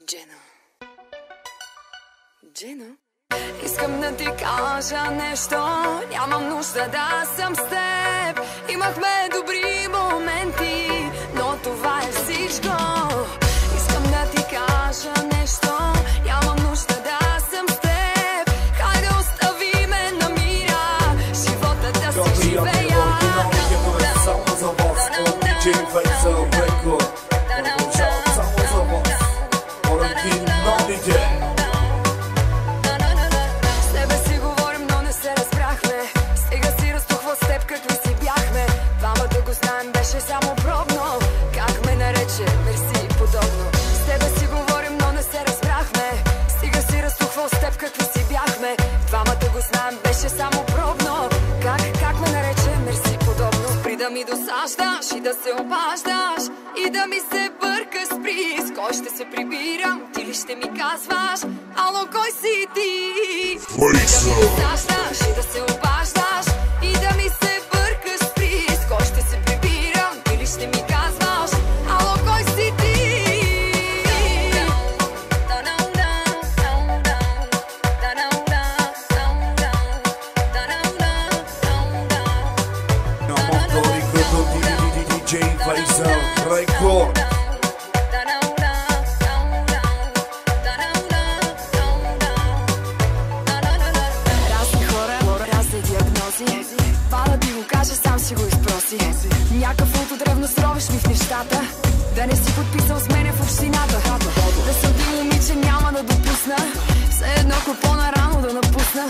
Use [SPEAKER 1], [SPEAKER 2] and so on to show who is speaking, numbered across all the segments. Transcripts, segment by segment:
[SPEAKER 1] Джено. Джено? Искам да ти кажа нещо, нямам нужда да съм с теб. Имахме добри моменти, но това е всичко. Искам да ти кажа нещо, нямам нужда да съм с теб. Хайде остави ме на мира, живота да си живея.
[SPEAKER 2] Само за вас, от DJ Faisal Record. Продължавам само за вас, оригиналните.
[SPEAKER 1] С тебе си говорим, но не се разбрахме. Стига си разтухва с теб, какви си бяхме. Двамата го знаем, беше само пробно. Как ме нарече, мерси подобно. С тебе си говорим, но не се разбрахме. Стига си разтухва с теб, какви си бяхме. Двамата го знаем, беше само пробно. Как ме нарече, мерси подобно. Спри да ми досаждаш и да се обаждаш, и да ми се бърка с приз. Кой ще се прибирам, ти ли ще ми казваш? Ало, кой си ти? Спри да ми досаждаш и да се обаждаш, и да ми се бърка с приз. Кой ще се прибирам, ти ли ще ми казваш? Ало, кой си ти?
[SPEAKER 2] DJ Faisal Record.
[SPEAKER 1] Разни хора, разни диагнози. Пара ти го кажа, сам си го изпроси. Някакъв от древно сровиш ми в нещата. Да не си подписал с мене в общината. Да съм ти момиче няма да допусна. Все едно по-нарано да напусна.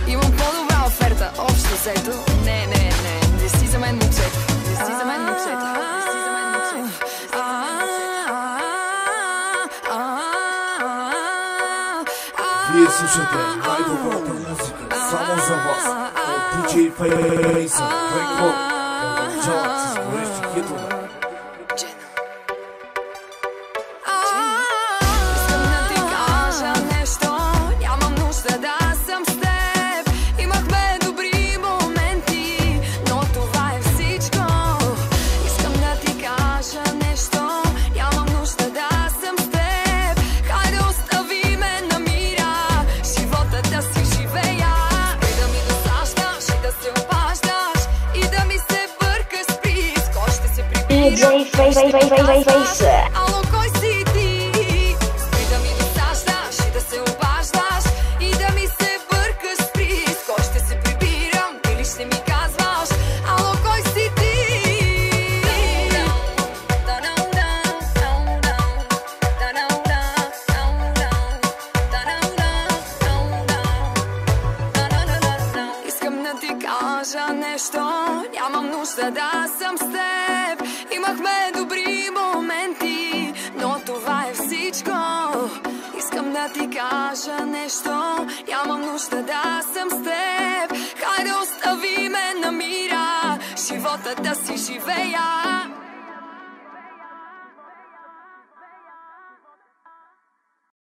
[SPEAKER 1] Имам по-добра оферта, общо взето. Не си за мен момчета. Не си за мен момчета. Не си за мен момчета.
[SPEAKER 2] Вие слушате най-добрата музика само за вас от DJ Faisal Record. Продължават с горещи хитове.
[SPEAKER 1] Искам да ти кажа нещо, нямам нужда да съм с теб. Имахме добри моменти, но това е всичко. Искам да ти кажа нещо, нямам нужда да съм с теб. Хайде остави ме на мира, живота да си живея. И да ми досаждаш и да се обаждаш, и да ми се бърка с приз. Кой ще се прибира? Ало, кой си ти? Спри да ми досаждаш и да се обаждаш, и да ми се бърка с приз. Кой ще се прибирам, ти ли ще ми казваш? Ало, кой си ти? Искам да ти кажа нещо, нямам нужда да съм с теб. Имахме добри моменти, но това е всичко. Искам да ти кажа нещо, нямам нужда да съм с теб. Хайде остави ме на мира, живота да си живея.